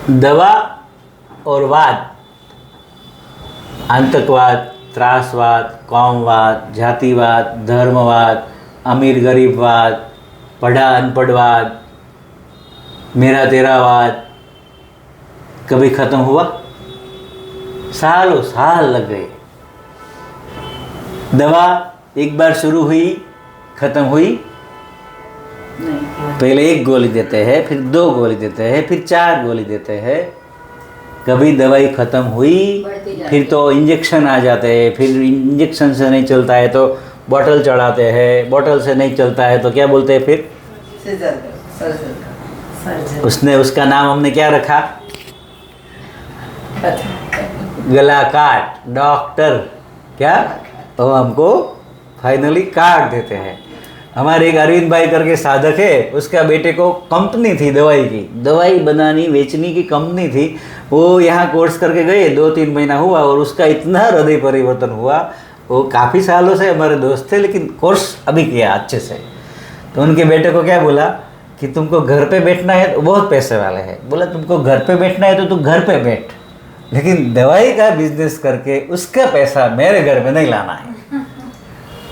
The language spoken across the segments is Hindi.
दवा और वाद, आतंकवाद, त्रासवाद, कौमवाद, जातिवाद, धर्मवाद, अमीर गरीबवाद, पढ़ा अनपढ़वाद, मेरा तेरावाद कभी ख़त्म हुआ? सालों साल लग गए। दवा एक बार शुरू हुई, ख़त्म हुई, पहले एक गोली देते हैं, फिर 2 गोली देते हैं, फिर 4 गोली देते हैं। कभी दवाई ख़त्म हुई, फिर तो इंजेक्शन आ जाते हैं, फिर इंजेक्शन से नहीं चलता है तो बॉटल चढ़ाते हैं, बॉटल से नहीं चलता है तो क्या बोलते हैं फिर? उसने उसका नाम हमने क्या रखा? गला काट डॉक्टर, क्या वो हमको फाइनली काट देते हैं। हमारे एक अरविंद भाई करके साधक है, उसका बेटे को कंपनी थी दवाई की, दवाई बनानी बेचने की कंपनी थी। वो यहाँ कोर्स करके गए, 2-3 महीना हुआ और उसका इतना हृदय परिवर्तन हुआ। वो काफ़ी सालों से हमारे दोस्त थे, लेकिन कोर्स अभी किया अच्छे से। तो उनके बेटे को क्या बोला कि तुमको घर पे बैठना है, तो बहुत पैसे वाले हैं, बोला तुमको घर पे बैठना है तो तुम घर पे बैठ, लेकिन दवाई का बिजनेस करके उसका पैसा मेरे घर में नहीं लाना है।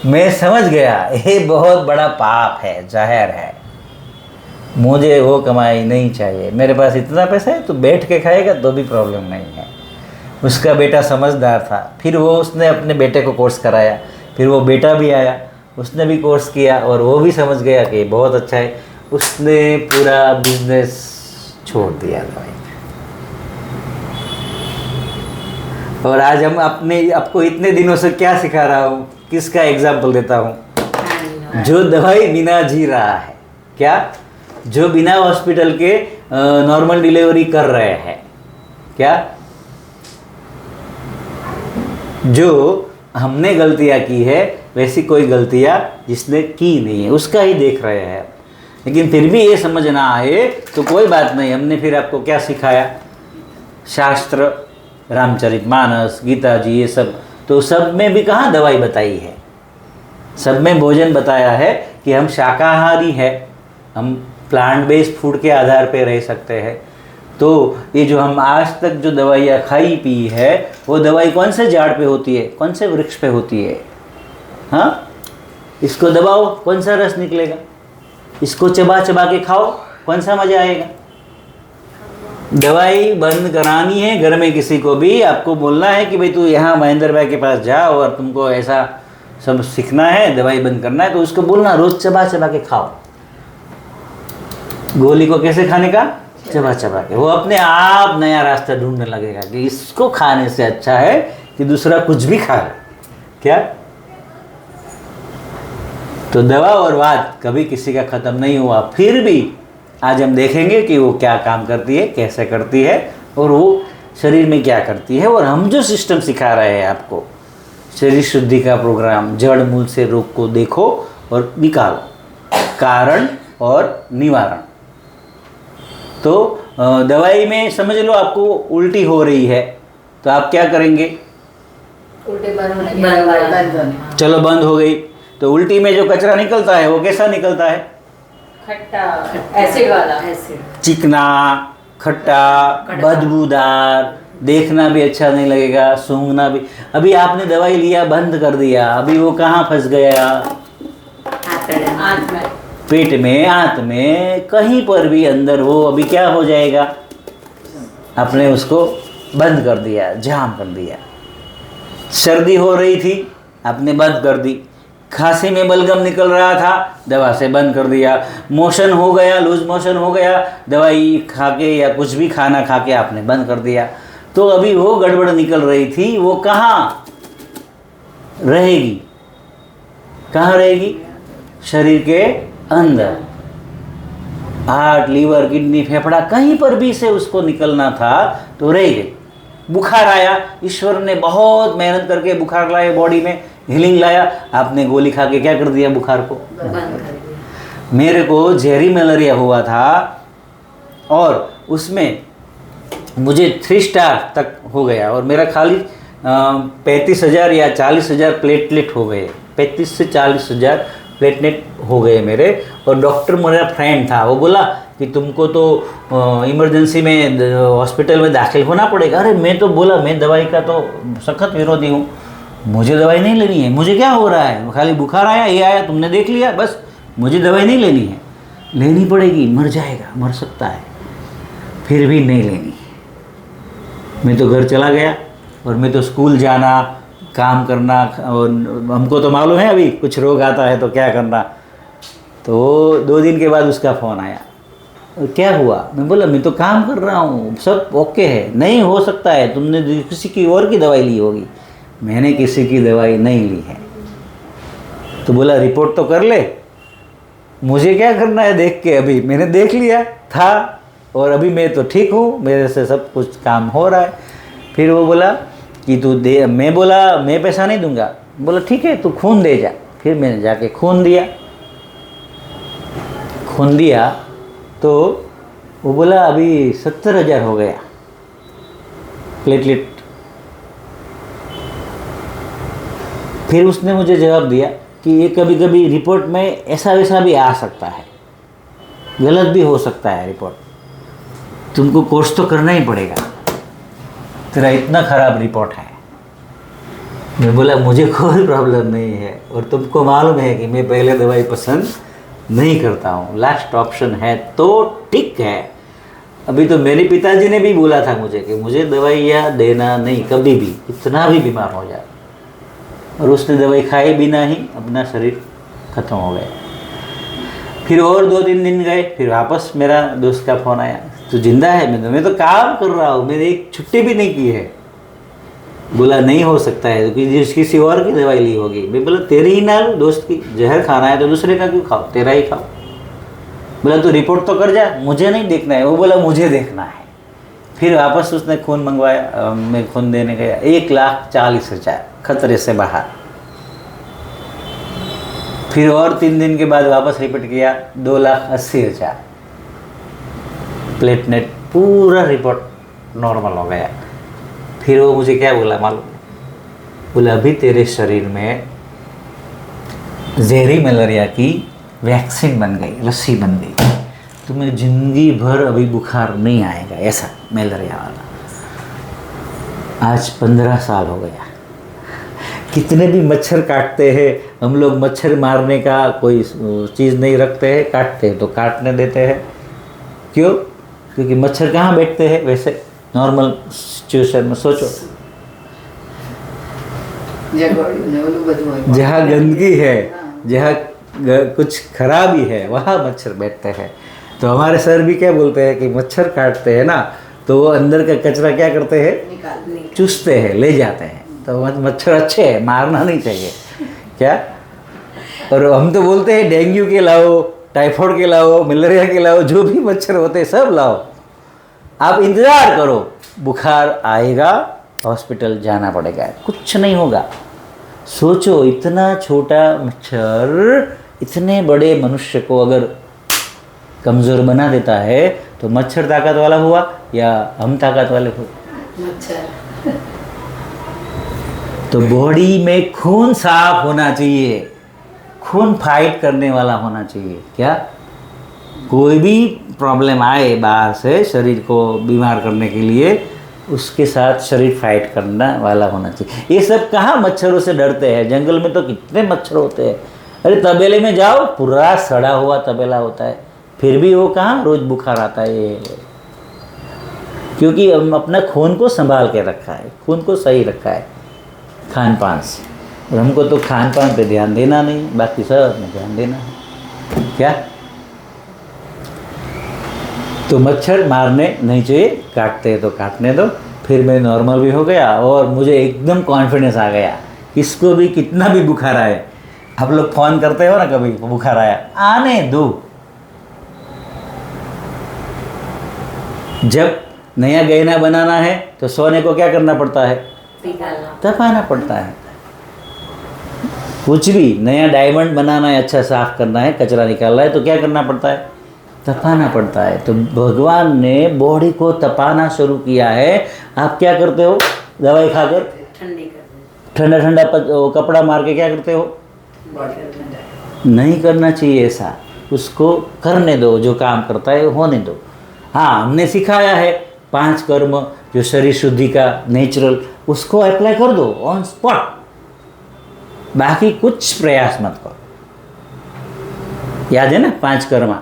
मैं समझ गया ये बहुत बड़ा पाप है, जहर है, मुझे वो कमाई नहीं चाहिए, मेरे पास इतना पैसा है तो बैठ के खाएगा तो भी प्रॉब्लम नहीं है। उसका बेटा समझदार था, फिर वो उसने अपने बेटे को कोर्स कराया, फिर वो बेटा भी आया, उसने भी कोर्स किया और वो भी समझ गया कि बहुत अच्छा है। उसने पूरा बिजनेस छोड़ दिया दवाई। और आज हम आपको इतने दिनों से क्या सिखा रहा हूँ, किसका एग्जाम्पल देता हूँ? जो दवाई बिना जी रहा है, क्या जो बिना हॉस्पिटल के नॉर्मल डिलीवरी कर रहे हैं, क्या जो हमने गलतियाँ की है वैसी कोई गलतियाँ जिसने की नहीं है उसका ही देख रहे हैं। लेकिन फिर भी ये समझ ना आए तो कोई बात नहीं, हमने फिर आपको क्या सिखाया? शास्त्र, रामचरितमानस, गीता जी, ये सब, तो सब में भी कहाँ दवाई बताई है? सब में भोजन बताया है कि हम शाकाहारी है, हम प्लांट बेस्ड फूड के आधार पे रह सकते हैं। तो ये जो हम आज तक जो दवाइयाँ खाई पी है, वो दवाई कौन से झाड़ पे होती है, कौन से वृक्ष पे होती है? हाँ, इसको दबाओ कौन सा रस निकलेगा, इसको चबा चबा के खाओ कौन सा मज़ा आएगा। दवाई बंद करानी है घर में किसी को भी, आपको बोलना है कि भाई तू यहाँ महेंद्र भाई के पास जा और तुमको ऐसा सब सीखना है, दवाई बंद करना है, तो उसको बोलना रोज़ चबा चबा के खाओ। गोली को कैसे खाने का? चबा चबा के। वो अपने आप नया रास्ता ढूंढने लगेगा कि इसको खाने से अच्छा है कि दूसरा कुछ भी खा ले, क्या? तो दवा और वाद कभी किसी का ख़त्म नहीं हुआ। फिर भी आज हम देखेंगे कि वो क्या काम करती है, कैसे करती है और वो शरीर में क्या करती है। और हम जो सिस्टम सिखा रहे हैं आपको, शरीर शुद्धि का प्रोग्राम, जड़ मूल से रोग को देखो और निकालो, कारण और निवारण। तो दवाई में समझ लो आपको उल्टी हो रही है तो आप क्या करेंगे? उल्टी बंद, चलो बंद हो गई, तो उल्टी में जो कचरा निकलता है वो कैसा निकलता है? खट्टा, एसिड वाला, चिकना, खट्टा, बदबूदार, देखना भी अच्छा नहीं लगेगा, सूंघना भी। अभी आपने दवाई लिया, बंद कर दिया, अभी वो कहाँ फंस गया? आंत में, पेट में, आंत में, कहीं पर भी अंदर हो, अभी क्या हो जाएगा? आपने उसको बंद कर दिया, जाम कर दिया। सर्दी हो रही थी, आपने बंद कर दी। खांसी में बलगम निकल रहा था, दवा से बंद कर दिया। मोशन हो गया, लूज मोशन हो गया, दवाई खा के या कुछ भी खाना खा के आपने बंद कर दिया। तो अभी वो गड़बड़ निकल रही थी, वो कहाँ रहेगी? कहाँ रहेगी? शरीर के अंदर। हार्ट, लीवर, किडनी, फेफड़ा, कहीं पर भी से उसको निकलना था तो रह गई। बुखार आया, ईश्वर ने बहुत मेहनत करके बुखार लाए, बॉडी में हीलिंग लाया, आपने गोली खा के क्या कर दिया? बुखार को बंद कर दिया। मेरे को जेरी मलेरिया हुआ था और उसमें मुझे 3 स्टार तक हो गया और मेरा खाली 35,000 या 40,000 प्लेटलेट हो गए। 35 से 40,000 प्लेटलेट हो गए मेरे। और डॉक्टर मेरा फ्रेंड था, वो बोला कि तुमको तो इमरजेंसी में हॉस्पिटल में दाखिल होना पड़ेगा। अरे मैं तो बोला मैं दवाई का तो सख्त विरोधी हूँ, मुझे दवाई नहीं लेनी है। मुझे क्या हो रहा है, खाली बुखार आया, ये आया, तुमने देख लिया, बस मुझे दवाई नहीं लेनी है। लेनी पड़ेगी, मर जाएगा, मर सकता है, फिर भी नहीं लेनी। मैं तो घर चला गया और मैं तो स्कूल जाना, काम करना, और हमको तो मालूम है अभी कुछ रोग आता है तो क्या करना। तो 2 दिन के बाद उसका फ़ोन आया, क्या हुआ? मैं बोला मैं तो काम कर रहा हूँ, सब ओके है। नहीं हो सकता है, तुमने किसी की और की दवाई ली होगी। मैंने किसी की दवाई नहीं ली है। तो बोला रिपोर्ट तो कर ले। मुझे क्या करना है देख के, अभी मैंने देख लिया था और अभी मैं तो ठीक हूँ, मेरे से सब कुछ काम हो रहा है। फिर वो बोला कि तू दे। मैं बोला मैं पैसा नहीं दूंगा। बोला ठीक है तू खून दे जा। फिर मैंने जाके खून दिया। खून दिया तो वो बोला अभी 70,000 हो गया प्लेटलेट। फिर उसने मुझे जवाब दिया कि ये कभी कभी रिपोर्ट में ऐसा वैसा भी आ सकता है, गलत भी हो सकता है रिपोर्ट, तुमको कोर्स तो करना ही पड़ेगा, तेरा इतना ख़राब रिपोर्ट है। मैं बोला मुझे कोई प्रॉब्लम नहीं है और तुमको मालूम है कि मैं पहले दवाई पसंद नहीं करता हूँ, लास्ट ऑप्शन है तो ठीक है। अभी तो मेरे पिताजी ने भी बोला था मुझे कि मुझे दवाइयाँ देना नहीं कभी भी, इतना भी बीमार हो जाए। और उसने दवाई खाए बिना ही अपना शरीर ख़त्म हो गया। फिर और 2-3 दिन गए, फिर वापस मेरा दोस्त का फ़ोन आया, तू जिंदा है? मैं तो काम कर रहा हूँ, मैंने एक छुट्टी भी नहीं की है। बोला नहीं हो सकता है, क्योंकि किसी और की दवाई ली होगी। मैं बोला तेरी ही ना लूँ, दोस्त की। जहर खाना है तो दूसरे का क्यों खाओ, तेरा ही खाओ। बोला तू रिपोर्ट तो कर जा, मुझे नहीं देखना है। वो बोला मुझे देखना है। फिर वापस उसने खून मंगवाया, मैं खून देने गया, 1,40,000 खतरे से बाहर। फिर और 3 दिन के बाद वापस रिपीट किया, 2,80,000 प्लेटलेट, पूरा रिपोर्ट नॉर्मल हो गया। फिर वो मुझे क्या बोला मालूम? बोला अभी तेरे शरीर में जहरी मलेरिया की वैक्सीन बन गई, रस्सी बन गई, तुम्हें जिंदगी भर अभी बुखार नहीं आएगा, ऐसा मलेरिया वाला। आज 15 साल हो गया। कितने भी मच्छर काटते हैं हम लोग, मच्छर मारने का कोई चीज़ नहीं रखते हैं, काटते हैं तो काटने देते हैं। क्यों? क्योंकि मच्छर कहाँ बैठते हैं वैसे नॉर्मल सिचुएशन में? सोचो, जहाँ गंदगी है, जहाँ कुछ खराबी है, वहाँ मच्छर बैठते हैं। तो हमारे सर भी क्या बोलते हैं कि मच्छर काटते हैं ना तो वो अंदर का कचरा क्या करते हैं, चूसते हैं, ले जाते हैं। तो मच्छर अच्छे हैं, मारना नहीं चाहिए क्या। और हम तो बोलते हैं डेंगू के लाओ, टाइफाइड के लाओ, मलेरिया के लाओ, जो भी मच्छर होते हैं सब लाओ। आप इंतज़ार करो, बुखार आएगा, हॉस्पिटल जाना पड़ेगा, कुछ नहीं होगा। सोचो इतना छोटा मच्छर इतने बड़े मनुष्य को अगर कमज़ोर बना देता है तो मच्छर ताकत वाला हुआ या हम ताकत वाले हुए? मच्छर। तो बॉडी में खून साफ होना चाहिए, खून फाइट करने वाला होना चाहिए। क्या कोई भी प्रॉब्लम आए बाहर से शरीर को बीमार करने के लिए, उसके साथ शरीर फाइट करने वाला होना चाहिए। ये सब कहाँ मच्छरों से डरते हैं? जंगल में तो कितने मच्छर होते हैं। अरे तबेले में जाओ, पूरा सड़ा हुआ तबेला होता है, फिर भी वो कहाँ रोज बुखार आता है? क्योंकि हम अपना खून को संभाल के रखा है, खून को सही रखा है खान पान से। और हमको तो खान पान पे ध्यान देना नहीं, बाकी सब में ध्यान देना है। क्या? तो मच्छर मारने नहीं चाहिए, काटते हैं तो काटने दो। फिर मैं नॉर्मल भी हो गया और मुझे एकदम कॉन्फिडेंस आ गया, किसको भी कितना भी बुखार आए। आप लोग फ़ोन करते हो ना कभी, बुखार आया, आने दो। जब नया गहना बनाना है तो सोने को क्या करना पड़ता है? तपाना पड़ता है। कुछ भी नया डायमंड बनाना है, अच्छा साफ करना है, कचरा निकालना है तो क्या करना पड़ता है? तपाना पड़ता है। तो भगवान ने बॉडी को तपाना शुरू किया है। आप क्या करते हो? दवाई खाकर ठंडा ठंडा कपड़ा मार के क्या करते हो? नहीं करना चाहिए ऐसा। उसको करने दो, जो काम करता है होने दो। हाँ, हमने सिखाया है 5 कर्म जो शरीर शुद्धि का नेचुरल, उसको अप्लाई कर दो ऑन स्पॉट, बाकी कुछ प्रयास मत करो। याद है ना 5 कर्मा,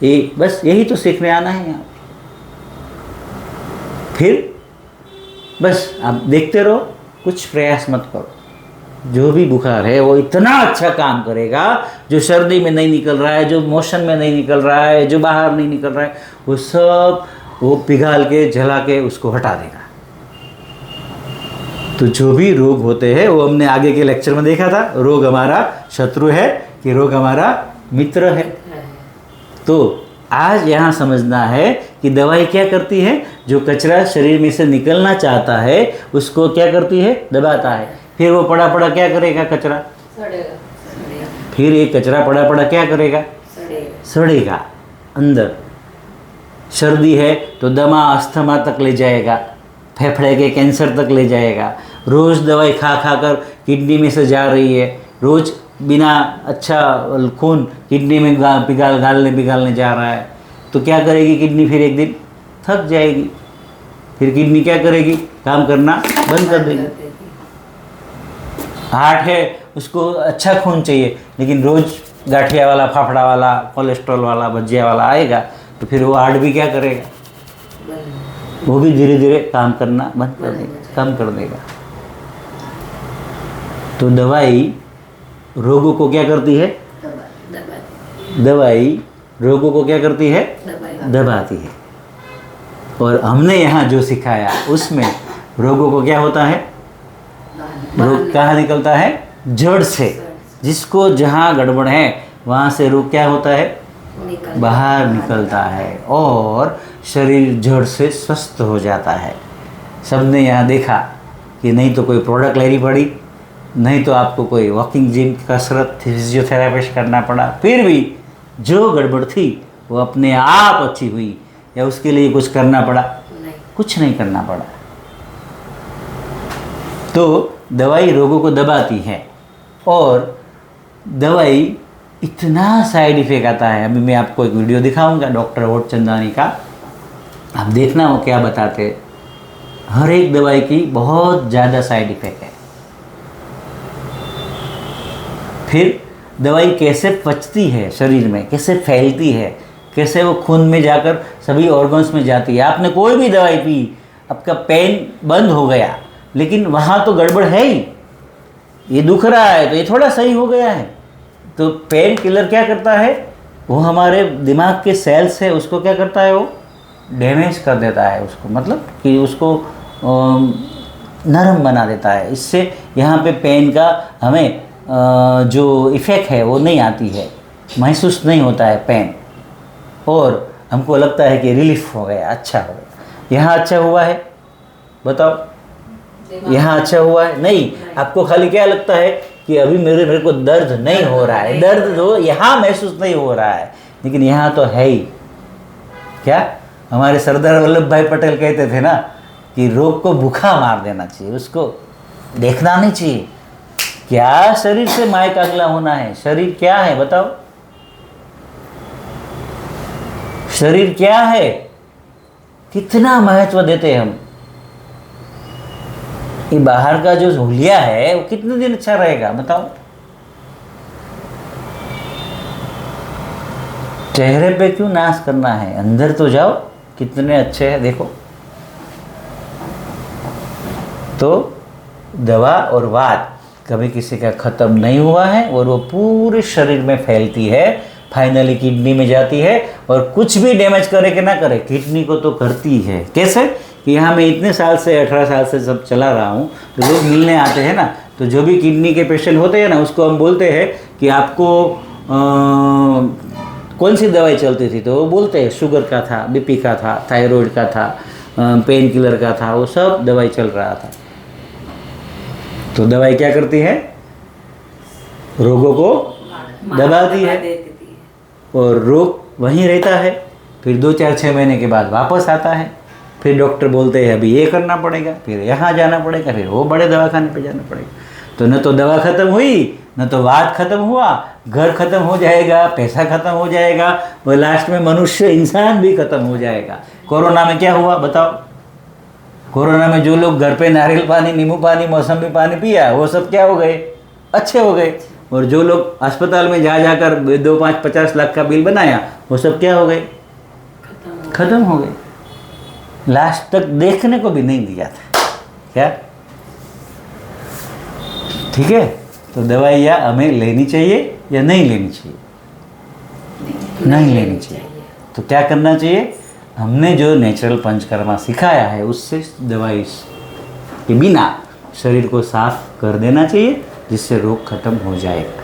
ये बस यही तो सीखने आना है यहाँ। फिर बस आप देखते रहो, कुछ प्रयास मत करो। जो भी बुखार है वो इतना अच्छा काम करेगा, जो सर्दी में नहीं निकल रहा है, जो मोशन में नहीं निकल रहा है, जो बाहर नहीं निकल रहा है, वो सब वो पिघाल के जला के उसको हटा देगा। तो जो भी रोग होते हैं वो हमने आगे के लेक्चर में देखा था, रोग हमारा शत्रु है कि रोग हमारा मित्र है। तो आज यहाँ समझना है कि दवाई क्या करती है, जो कचरा शरीर में से निकलना चाहता है उसको क्या करती है, दबाता है। फिर वो पड़ा पड़ा क्या करेगा, कचरा सड़ेगा। फिर ये कचरा पड़ा पड़ा क्या करेगा, सड़ेगा अंदर। सर्दी है तो दमा अस्थमा तक ले जाएगा, फेफड़े के कैंसर तक ले जाएगा। रोज़ दवाई खा खा कर किडनी में से जा रही है, रोज़ बिना अच्छा खून किडनी में पिघालने जा रहा है, तो क्या करेगी किडनी, फिर एक दिन थक जाएगी। फिर किडनी क्या करेगी, काम करना बंद कर देगी। हार्ट है, उसको अच्छा खून चाहिए, लेकिन रोज़ गाठिया वाला, फाफड़ा वाला, कोलेस्ट्रॉल वाला, भजिया वाला आएगा, तो फिर वो हार्ट भी क्या करेगा, वो भी धीरे धीरे काम करना बंद कर देगा, कम कर देगा। तो दवाई रोगों को क्या करती है, दवाई रोगों को क्या करती है, दबाती है। और हमने यहाँ जो सिखाया उसमें रोगों को क्या होता है, रोग कहाँ निकलता है, जड़ से। जिसको जहाँ गड़बड़ है वहाँ से रोग क्या होता है, बाहर निकलता है और शरीर जड़ से स्वस्थ हो जाता है। सबने यहाँ देखा कि नहीं तो कोई प्रोडक्ट लेनी पड़ी, नहीं तो आपको कोई वॉकिंग जिम, कसरत, फिजियोथेरापिस्ट करना पड़ा, फिर भी जो गड़बड़ थी वो अपने आप अच्छी हुई, या उसके लिए कुछ करना पड़ा, कुछ नहीं करना पड़ा। तो दवाई रोगों को दबाती है और दवाई इतना साइड इफेक्ट आता है। अभी मैं आपको एक वीडियो दिखाऊंगा डॉक्टर वोटचंदानी का, आप देखना वो क्या बताते हैं। हर एक दवाई की बहुत ज़्यादा साइड इफेक्ट है। फिर दवाई कैसे पचती है शरीर में, कैसे फैलती है, कैसे वो खून में जाकर सभी ऑर्गन्स में जाती है। आपने कोई भी दवाई पी, आपका पेन बंद हो गया, लेकिन वहाँ तो गड़बड़ है ही। ये दुख रहा है तो ये थोड़ा सही हो गया है, तो पेन किलर क्या करता है, वो हमारे दिमाग के सेल्स है उसको क्या करता है, वो डैमेज कर देता है उसको, मतलब कि उसको नरम बना देता है। इससे यहाँ पे पेन का हमें जो इफ़ेक्ट है वो नहीं आती है, महसूस नहीं होता है पेन, और हमको लगता है कि रिलीफ हो गया, अच्छा हो गया। यहाँ अच्छा हुआ है, बताओ, यहाँ अच्छा हुआ है नहीं? आपको खाली क्या लगता है कि अभी मेरे को दर्द नहीं हो रहा है, दर्द तो यहाँ महसूस नहीं हो रहा है, लेकिन यहाँ तो है ही। क्या हमारे सरदार वल्लभ भाई पटेल कहते थे ना कि रोग को भूखा मार देना चाहिए, उसको देखना नहीं चाहिए। क्या शरीर से मायक अगला होना है? शरीर क्या है बताओ, शरीर क्या है, कितना महत्व देते हैं हम। ये बाहर का जो हुलिया है वो कितने दिन अच्छा रहेगा बताओ? चेहरे पे क्यों नाश करना है, अंदर तो जाओ, कितने अच्छे हैं देखो। तो दवा और वात कभी किसी का ख़त्म नहीं हुआ है और वो पूरे शरीर में फैलती है, फाइनली किडनी में जाती है, और कुछ भी डैमेज करे कि ना करे, किडनी को तो करती है। कैसे कि यहाँ मैं इतने साल से 18 साल से सब चला रहा हूँ, तो लोग मिलने आते हैं ना, तो जो भी किडनी के पेशेंट होते हैं ना, उसको हम बोलते हैं कि आपको कौन सी दवाई चलती थी, तो वो बोलते हैं शुगर का था, बीपी का था, थायराइड का था, पेन किलर का था, वो सब दवाई चल रहा था। तो दवाई क्या करती है, रोगों को दबाती है और रोग वहीं रहता है। फिर 2-4-6 महीने के बाद वापस आता है, फिर डॉक्टर बोलते हैं अभी ये करना पड़ेगा, फिर यहाँ जाना पड़ेगा, फिर वो बड़े दवाखाने पे जाना पड़ेगा। तो न तो दवा ख़त्म हुई, न तो वात ख़त्म हुआ, घर खत्म हो जाएगा, पैसा खत्म हो जाएगा, और लास्ट में मनुष्य इंसान भी खत्म हो जाएगा। कोरोना में क्या हुआ बताओ? कोरोना में जो लोग घर पे नारियल पानी, नींबू पानी, मौसमी पानी पिया, वो सब क्या हो गए? अच्छे हो गए। और जो लोग अस्पताल में जा जाकर 2, 5, 50 लाख का बिल बनाया, वो सब क्या हो गए? खत्म हो गए। लास्ट तक देखने को भी नहीं दिया था क्या? ठीक है, तो दवाइयाँ हमें लेनी चाहिए या नहीं लेनी चाहिए? नहीं लेनी चाहिए। तो क्या करना चाहिए? हमने जो नेचुरल पंचकर्मा सिखाया है उससे दवाई के बिना शरीर को साफ कर देना चाहिए, जिससे रोग खत्म हो जाएगा।